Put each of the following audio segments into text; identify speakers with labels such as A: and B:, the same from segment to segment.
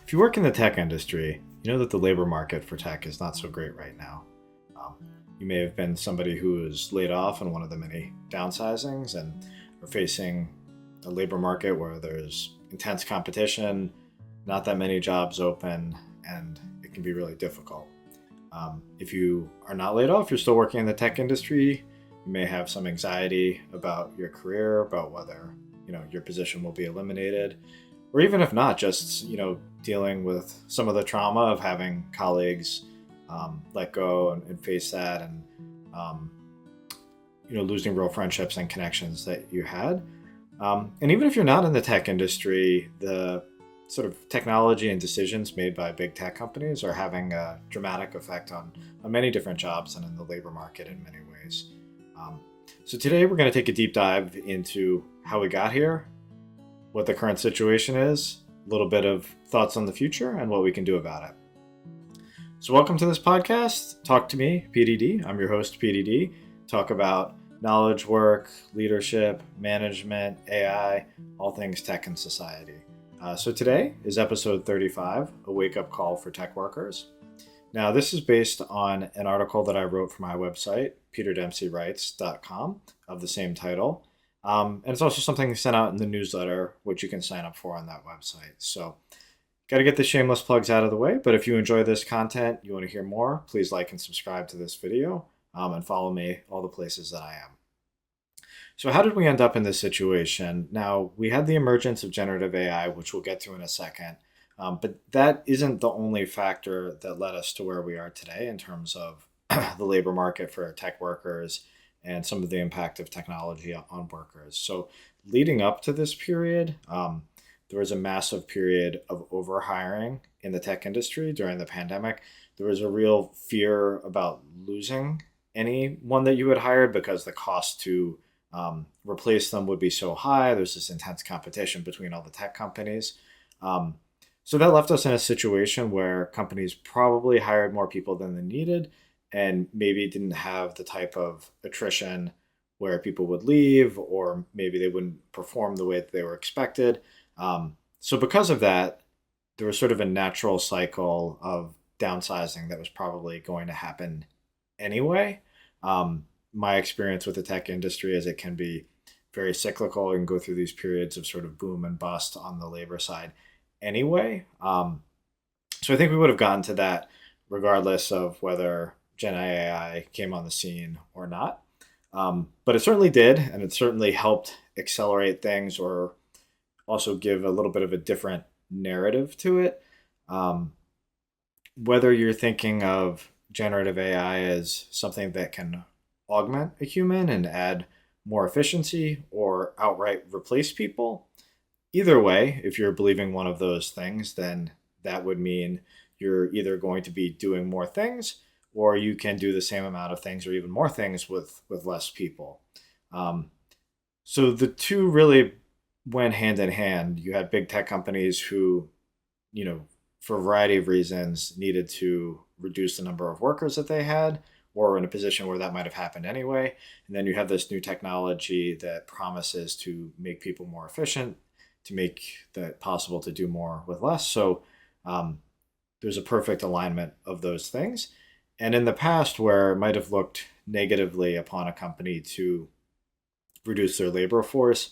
A: If you work in the tech industry, you know that the labor market for tech is not so great right now. Um, you may have been somebody who was laid off in one of the many downsizings and are facing a labor market where there's intense competition, not that many jobs open, and it can be really difficult. If you are not laid off, you're still working in the tech industry, you may have some anxiety about your career, about whether your position will be eliminated, or even if not, just dealing with some of the trauma of having colleagues let go and face that, and um, losing real friendships and connections that you had. And even if you're not in the tech industry, the sort of technology and decisions made by big tech companies are having a dramatic effect on many different jobs and in the labor market in many ways. Um, so today we're going to take a deep dive into how we got here, what the current situation is, a little bit of thoughts on the future, and what we can do about it. So welcome to this podcast, Talk to Me, PDD. I'm your host, PDD. Talk about knowledge work, leadership, management, AI, all things tech and society. So today is episode 35, a wake-up call for tech workers. Now, this is based on an article that I wrote for my website, peterdempseywrites.com, of the same title. And it's also something sent out in the newsletter, which you can sign up for on that website. So got to get the shameless plugs out of the way. But if you enjoy this content, you want to hear more, please like and subscribe to this video, and follow me all the places that I am. So how did we end up in this situation? Now, we had the emergence of generative AI, which we'll get to in a second. But that isn't the only factor that led us to where we are today in terms of the labor market for tech workers and some of the impact of technology on workers. So leading up to this period, there was a massive period of overhiring in the tech industry during the pandemic. There was a real fear about losing anyone that you had hired because the cost to replace them would be so high. There's this intense competition between all the tech companies. So that left us in a situation where companies probably hired more people than they needed and maybe didn't have the type of attrition where people would leave, or maybe they wouldn't perform the way that they were expected. So because of that, there was sort of a natural cycle of downsizing that was probably going to happen anyway. My experience with the tech industry is it can be very cyclical and go through these periods of sort of boom and bust on the labor side anyway. So I think we would have gotten to that regardless of whether genAI came on the scene or not. But it certainly did, and it certainly helped accelerate things or also give a little bit of a different narrative to it. Whether you're thinking of generative AI as something that can augment a human and add more efficiency or outright replace people, either way, if you're believing one of those things, then that would mean you're either going to be doing more things, or you can do the same amount of things or even more things with less people. So the two really went hand in hand. You had big tech companies who, for a variety of reasons, needed to reduce the number of workers that they had, or in a position where that might have happened anyway. And then you have this new technology that promises to make people more efficient, to make that possible to do more with less. So there's a perfect alignment of those things. And in the past, where it might have looked negatively upon a company to reduce their labor force,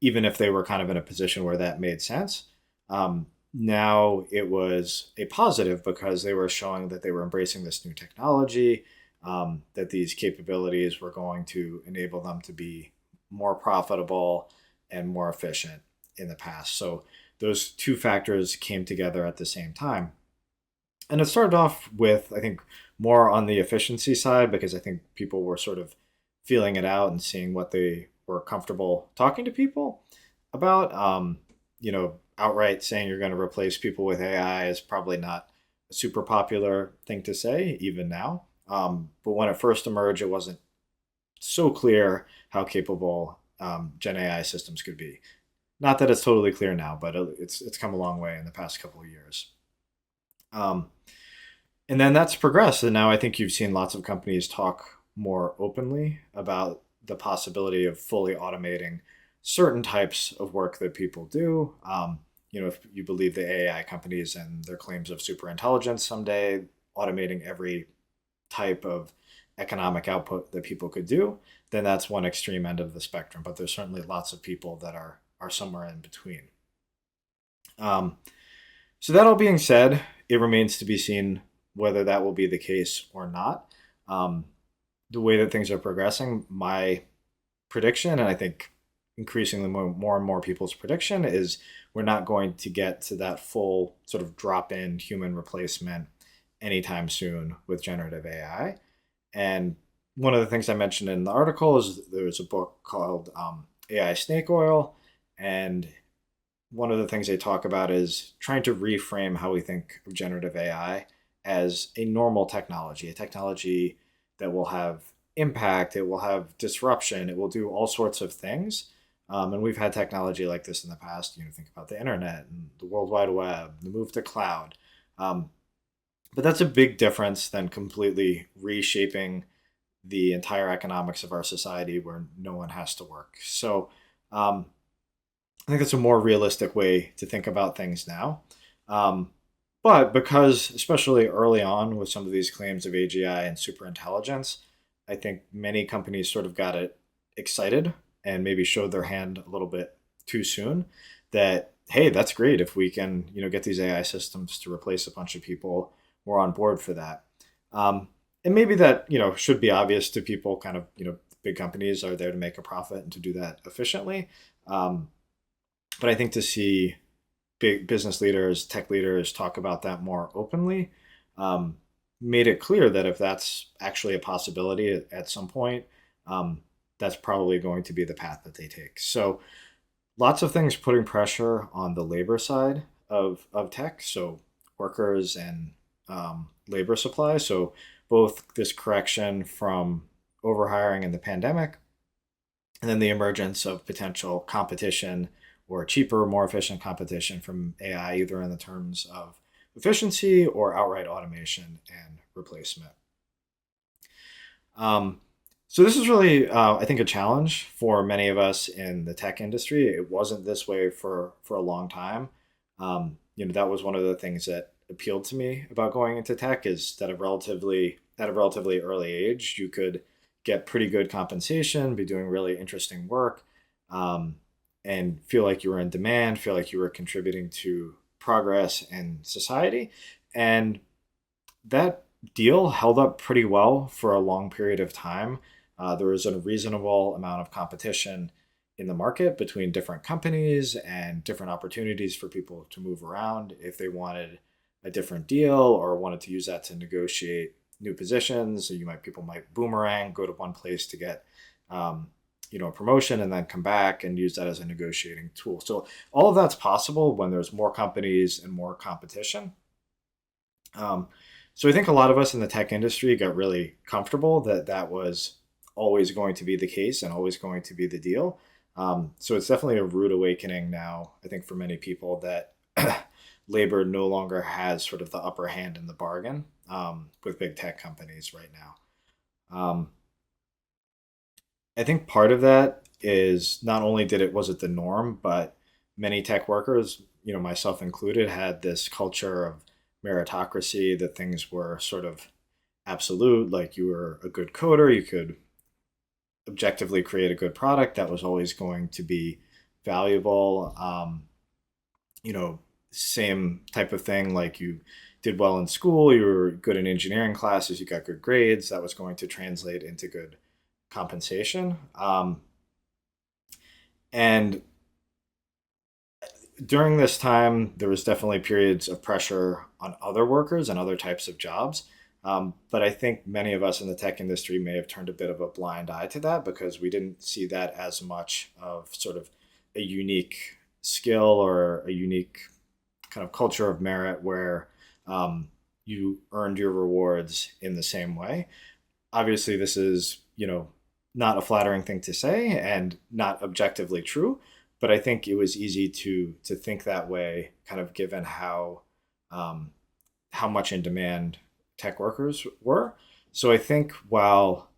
A: even if they were kind of in a position where that made sense, now it was a positive because they were showing that they were embracing this new technology, that these capabilities were going to enable them to be more profitable and more efficient in the past. So those two factors came together at the same time. And it started off with, I think, more on the efficiency side, because I think people were sort of feeling it out and seeing what they were comfortable talking to people about. Outright saying you're going to replace people with AI is probably not a super popular thing to say, even now. But when it first emerged, it wasn't so clear how capable Gen AI systems could be. Not that it's totally clear now, but it's come a long way in the past couple of years. And then that's progressed, and now I think you've seen lots of companies talk more openly about the possibility of fully automating certain types of work that people do. if you believe the AI companies and their claims of super intelligence someday, automating every type of economic output that people could do, then that's one extreme end of the spectrum. But there's certainly lots of people that are somewhere in between. Um, so that all being said, it remains to be seen whether that will be the case or not. Um, the way that things are progressing, my prediction, and I think increasingly more and more people's prediction, is we're not going to get to that full sort of drop in human replacement anytime soon with generative AI. And one of the things I mentioned in the article is there's a book called AI Snake Oil. And one of the things they talk about is trying to reframe how we think of generative AI as a normal technology, a technology that will have impact, it will have disruption, it will do all sorts of things. And we've had technology like this in the past. Think about the internet and the World Wide Web, the move to cloud. Um, but that's a big difference than completely reshaping the entire economics of our society where no one has to work. So um, I think that's a more realistic way to think about things now. Um, but because, especially early on with some of these claims of AGI and superintelligence, I think many companies sort of got it excited and maybe showed their hand a little bit too soon that, hey, that's great. If we can, get these AI systems to replace a bunch of people, we're on board for that. Um, and maybe that, should be obvious to people kind of, big companies are there to make a profit and to do that efficiently. Um, but I think to see big business leaders, tech leaders talk about that more openly, um, made it clear that if that's actually a possibility at some point, um, that's probably going to be the path that they take. So lots of things putting pressure on the labor side of tech, so workers and labor supply. So both this correction from overhiring in the pandemic and then the emergence of potential competition or cheaper, more efficient competition from AI, either in the terms of efficiency or outright automation and replacement. Um, so this is really, I think, a challenge for many of us in the tech industry. It wasn't this way for a long time. That was one of the things that appealed to me about going into tech is that at a relatively early age, you could get pretty good compensation, be doing really interesting work, um, and feel like you were in demand, feel like you were contributing to progress in society. And that deal held up pretty well for a long period of time. There was a reasonable amount of competition in the market between different companies and different opportunities for people to move around if they wanted a different deal or wanted to use that to negotiate new positions. So people might boomerang, go to one place to get um, a promotion and then come back and use that as a negotiating tool. So all of that's possible when there's more companies and more competition. Um, so I think a lot of us in the tech industry got really comfortable that that was always going to be the case and always going to be the deal. So it's definitely a rude awakening now, I think, for many people that labor no longer has sort of the upper hand in the bargain with big tech companies right now. Um, I think part of that is not only was it the norm, but many tech workers, myself included, had this culture of meritocracy that things were sort of absolute, like you were a good coder, you could objectively create a good product that was always going to be valuable. You know, Same type of thing, like you did well in school, you were good in engineering classes, you got good grades, that was going to translate into good compensation. And during this time, there was definitely periods of pressure on other workers and other types of jobs. But I think many of us in the tech industry may have turned a bit of a blind eye to that because we didn't see that as much of sort of a unique skill or a unique kind of culture of merit where you earned your rewards in the same way. Obviously, this is, not a flattering thing to say and not objectively true, but I think it was easy to think that way, kind of given um, how much in demand tech workers were. So I think while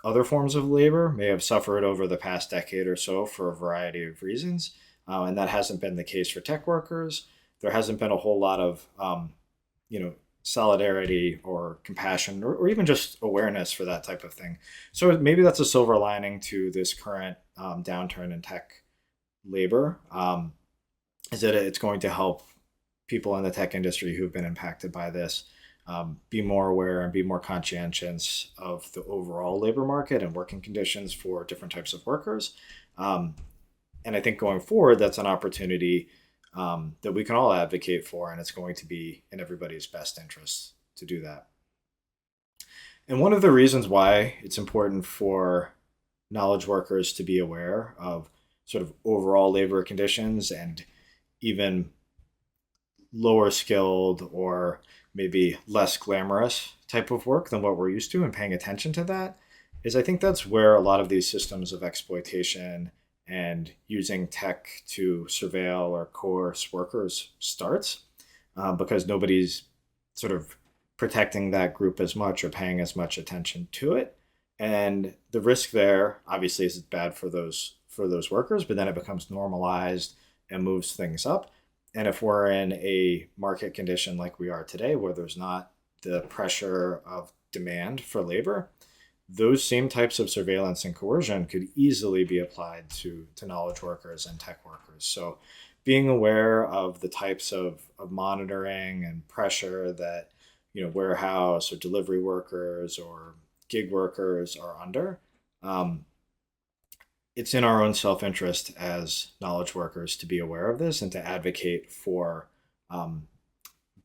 A: other forms of labor may have suffered over the past decade or so for a variety of reasons, and that hasn't been the case for tech workers. There hasn't been a whole lot of you know solidarity or compassion or even just awareness for that type of thing. So maybe that's a silver lining to this current downturn in tech labor, is that it's going to help people in the tech industry who've been impacted by this be more aware and be more conscientious of the overall labor market and working conditions for different types of workers. Um, and I think going forward, that's an opportunity that we can all advocate for, and it's going to be in everybody's best interest to do that. And one of the reasons why it's important for knowledge workers to be aware of sort of overall labor conditions and even lower skilled or maybe less glamorous type of work than what we're used to, and paying attention to that is I think that's where a lot of these systems of exploitation and using tech to surveil or coerce workers starts, because nobody's sort of protecting that group as much or paying as much attention to it. And the risk there obviously is bad for those workers, but then it becomes normalized and moves things up. And if we're in a market condition like we are today, where there's not the pressure of demand for labor, those same types of surveillance and coercion could easily be applied to knowledge workers and tech workers. So being aware of the types of monitoring and pressure that warehouse or delivery workers or gig workers are under, it's in our own self-interest as knowledge workers to be aware of this and to advocate for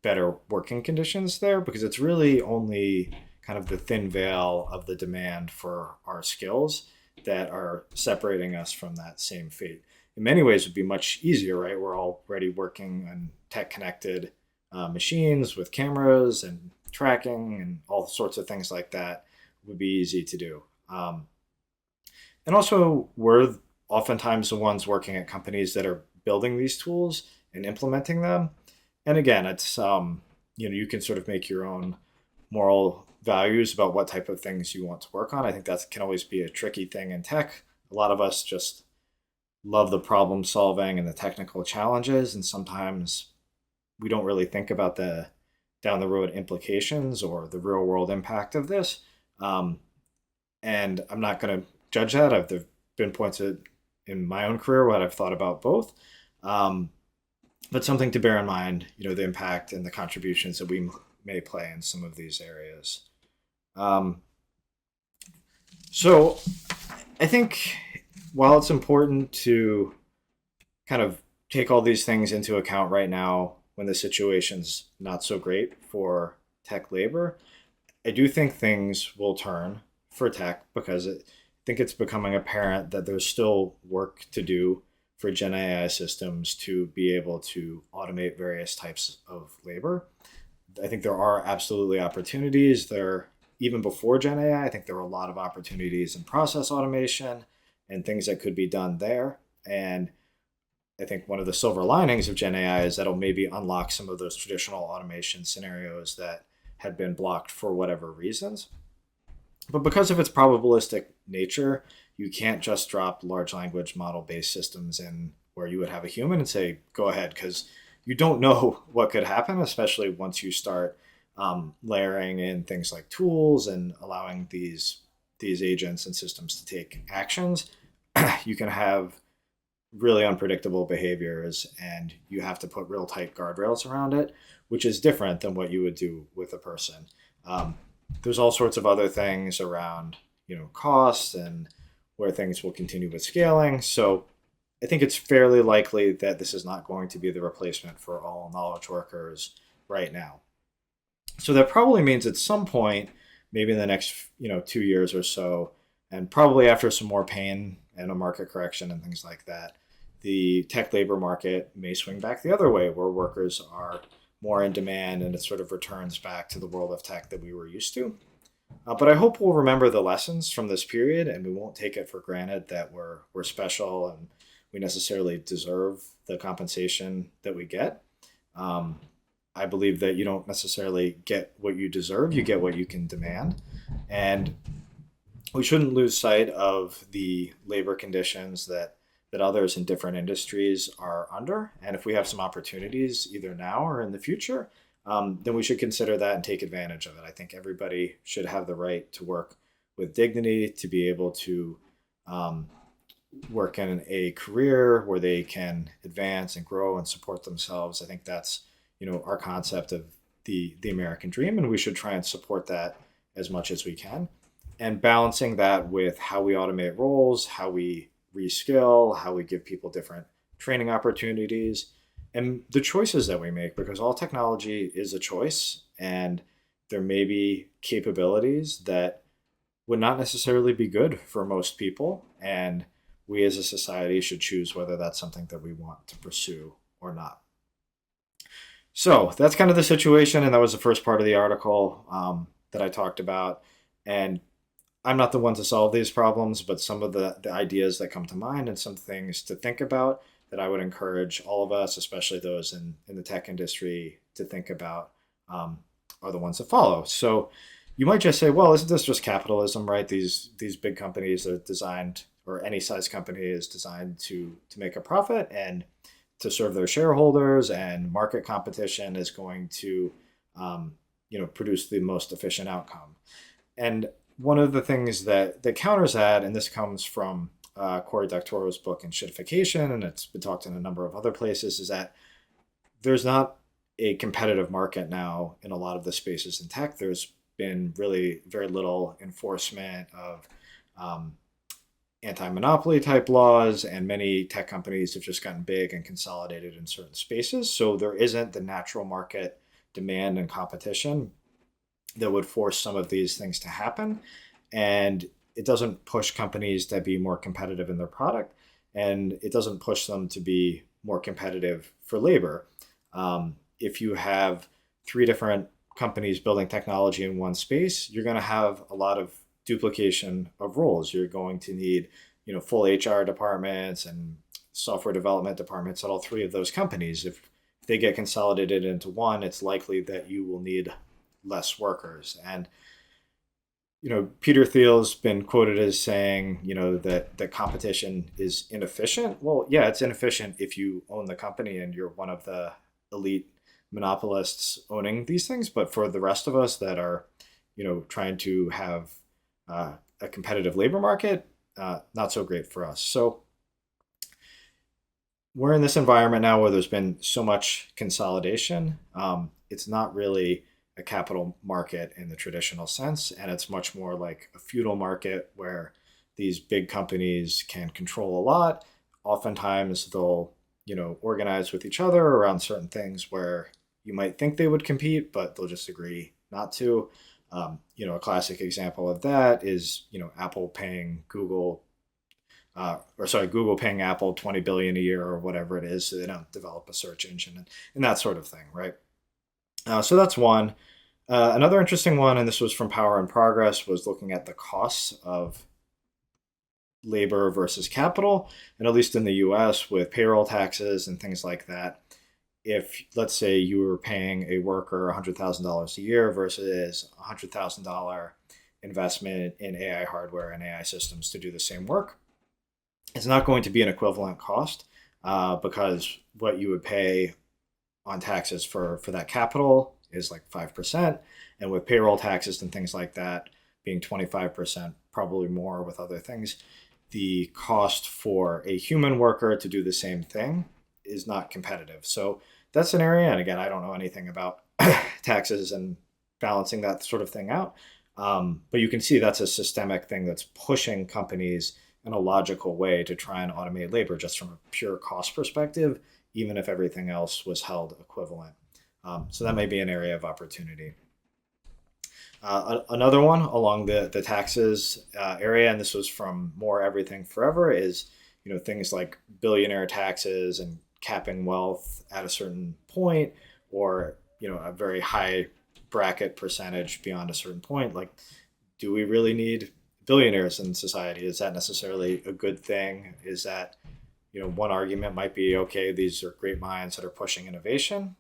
A: better working conditions there, because it's really only kind of the thin veil of the demand for our skills that are separating us from that same fate. In many ways, it would be much easier, right? We're already working on tech-connected machines with cameras and tracking and all sorts of things like that. It would be easy to do. And also, we're oftentimes the ones working at companies that are building these tools and implementing them. And again, it's you can sort of make your own moral values about what type of things you want to work on. I think that can always be a tricky thing in tech. A lot of us just love the problem solving and the technical challenges, and sometimes we don't really think about the down the road implications or the real world impact of this. And I'm not going to judge that. There've been points in my own career where I've thought about both. But something to bear in mind, the impact and the contributions that we may play in some of these areas. So I think while it's important to kind of take all these things into account right now when the situation's not so great for tech labor, I do think things will turn for tech, because I think it's becoming apparent that there's still work to do for GenAI systems to be able to automate various types of labor. I think there are absolutely opportunities there. Even before GenAI, I think there are a lot of opportunities in process automation and things that could be done there. And I think one of the silver linings of GenAI is that it'll maybe unlock some of those traditional automation scenarios that had been blocked for whatever reasons. But because of its probabilistic nature, you can't just drop large language model based systems in where you would have a human and say, go ahead, because you don't know what could happen, especially once you start layering in things like tools and allowing these agents and systems to take actions. You can have really unpredictable behaviors, and you have to put real tight guardrails around it, which is different than what you would do with a person. There's all sorts of other things around, costs and where things will continue with scaling. So I think it's fairly likely that this is not going to be the replacement for all knowledge workers right now. So that probably means at some point, maybe in the next 2 years or so, and probably after some more pain and a market correction and things like that, the tech labor market may swing back the other way, where workers are more in demand and it sort of returns back to the world of tech that we were used to. But I hope we'll remember the lessons from this period, and we won't take it for granted that we're special and we necessarily deserve the compensation that we get. I believe that you don't necessarily get what you deserve, you get what you can demand. And we shouldn't lose sight of the labor conditions that that others in different industries are under. And if we have some opportunities either now or in the future, then we should consider that and take advantage of it. I think everybody should have the right to work with dignity, to be able to um, work in a career where they can advance and grow and support themselves. I think that's, our concept of the American dream, and we should try and support that as much as we can. And balancing that with how we automate roles, how we reskill, how we give people different training opportunities, and the choices that we make, because all technology is a choice, and there may be capabilities that would not necessarily be good for most people. And we as a society should choose whether that's something that we want to pursue or not. So that's kind of the situation. And that was the first part of the article that I talked about. And I'm not the one to solve these problems, but some of the ideas that come to mind and some things to think about that I would encourage all of us, especially those in the tech industry, to think about are the ones that follow. So you might just say, well, isn't this just capitalism, right? These big companies are designed, or any size company is designed to make a profit and to serve their shareholders, and market competition is going to produce the most efficient outcome. And one of the things that counters that, and this comes from Cory Doctorow's book Enshittification, and it's been talked in a number of other places, is that there's not a competitive market now in a lot of the spaces in tech. There's been really very little enforcement of anti-monopoly type laws, and many tech companies have just gotten big and consolidated in certain spaces. So there isn't the natural market demand and competition that would force some of these things to happen. And it doesn't push companies to be more competitive in their product, and it doesn't push them to be more competitive for labor. If you have three different companies building technology in one space, you're going to have a lot of duplication of roles. You're going to need, full HR departments and software development departments at all three of those companies. If they get consolidated into one, it's likely that you will need less workers. And Peter Thiel's been quoted as saying, that competition is inefficient. Well, yeah, it's inefficient if you own the company and you're one of the elite monopolists owning these things. But for the rest of us that are, trying to have a competitive labor market, not so great for us. So we're in this environment now where there's been so much consolidation. It's not really a capital market in the traditional sense, and it's much more like a feudal market where these big companies can control a lot. Oftentimes they'll organize with each other around certain things where you might think they would compete, but they'll just agree not to. A classic example of that is Apple paying Google, Google paying Apple $20 billion a year or whatever it is, so they don't develop a search engine and that sort of thing, right? So that's one. Another interesting one, and this was from Power and Progress, was looking at the costs of labor versus capital, and at least in the US with payroll taxes and things like that. If, let's say, you were paying a worker $100,000 a year versus $100,000 investment in AI hardware and AI systems to do the same work, it's not going to be an equivalent cost because what you would pay on taxes for that capital is like 5%. And with payroll taxes and things like that being 25%, probably more with other things, the cost for a human worker to do the same thing is not competitive. So that's an area, and again, I don't know anything about taxes and balancing that sort of thing out. But you can see that's a systemic thing that's pushing companies in a logical way to try and automate labor just from a pure cost perspective, even if everything else was held equivalent. So that may be an area of opportunity. Another one along the taxes area, and this was from More Everything Forever, is things like billionaire taxes and capping wealth at a certain point, or a very high bracket percentage beyond a certain point. Like, do we really need billionaires in society? Is that necessarily a good thing? Is that one argument might be, okay, these are great minds that are pushing innovation.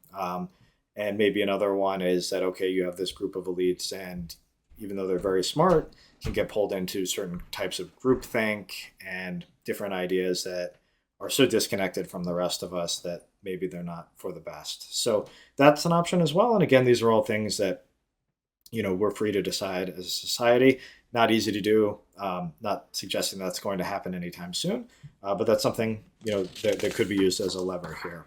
A: And maybe another one is that, okay, you have this group of elites, and even though they're very smart, can get pulled into certain types of groupthink and different ideas that are so disconnected from the rest of us that maybe they're not for the best. So that's an option as well. And again, these are all things that we're free to decide as a society. Not easy to do. Not suggesting that's going to happen anytime soon, but that's something that could be used as a lever here.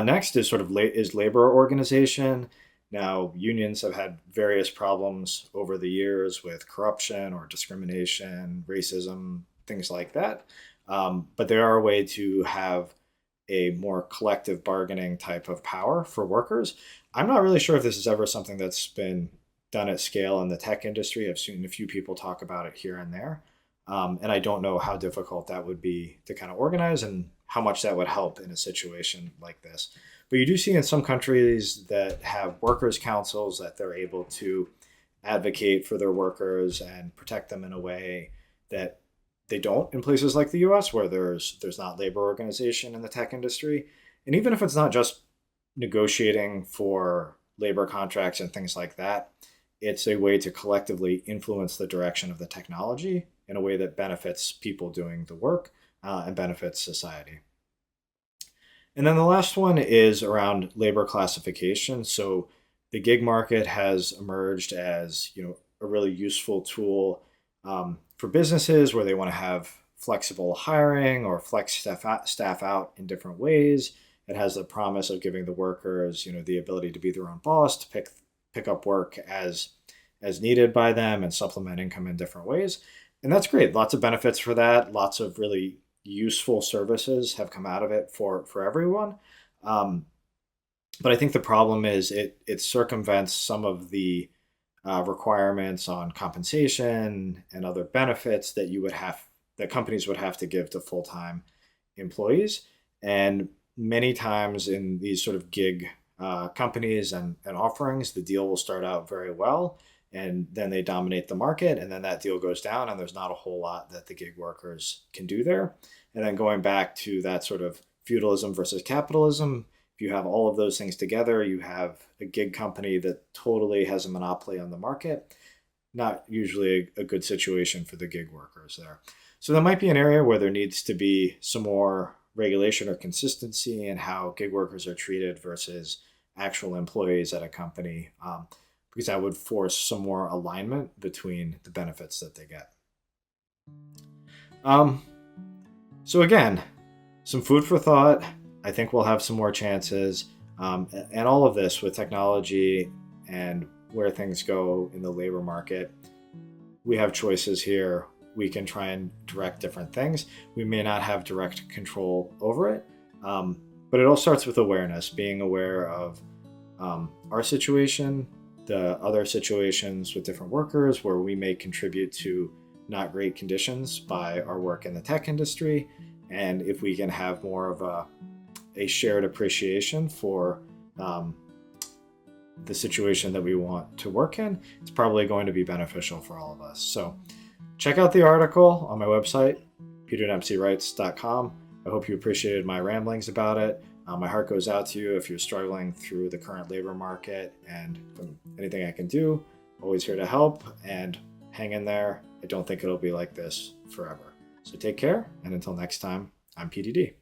A: Next is sort of is labor organization. Now, unions have had various problems over the years with corruption or discrimination, racism, things like that. But they are a way to have a more collective bargaining type of power for workers. I'm not really sure if this is ever something that's been done at scale in the tech industry. I've seen a few people talk about it here and there. And I don't know how difficult that would be to kind of organize and how much that would help in a situation like this. But you do see in some countries that have workers' councils that they're able to advocate for their workers and protect them in a way that they don't in places like the US, where there's not labor organization in the tech industry. And even if it's not just negotiating for labor contracts and things like that, it's a way to collectively influence the direction of the technology in a way that benefits people doing the work and benefits society. And then the last one is around labor classification. So the gig market has emerged as a really useful tool for businesses where they want to have flexible hiring or flex staff out in different ways. It has the promise of giving the workers the ability to be their own boss, to pick up work as needed by them and supplement income in different ways. And that's great. Lots of benefits for that. Lots of really useful services have come out of it for everyone. But I think the problem is it circumvents some of the requirements on compensation and other benefits that companies would have to give to full-time employees. And many times in these sort of gig companies and offerings, the deal will start out very well, and then they dominate the market, and then that deal goes down, and there's not a whole lot that the gig workers can do there. And then going back to that sort of feudalism versus capitalism, if you have all of those things together, you have a gig company that totally has a monopoly on the market. Not usually a good situation for the gig workers there. So that might be an area where there needs to be some more regulation or consistency in how gig workers are treated versus actual employees at a company, because that would force some more alignment between the benefits that they get. So again, some food for thought. I think we'll have some more chances. And all of this with technology and where things go in the labor market, we have choices here. We can try and direct different things. We may not have direct control over it, but it all starts with awareness, being aware of our situation, the other situations with different workers where we may contribute to not great conditions by our work in the tech industry. And if we can have more of a shared appreciation for the situation that we want to work in, it's probably going to be beneficial for all of us. So check out the article on my website, peterdempseywrites.com. I hope you appreciated my ramblings about it. My heart goes out to you if you're struggling through the current labor market, and anything I can do, always here to help, and hang in there. I don't think it'll be like this forever. So take care, and until next time, I'm PDD.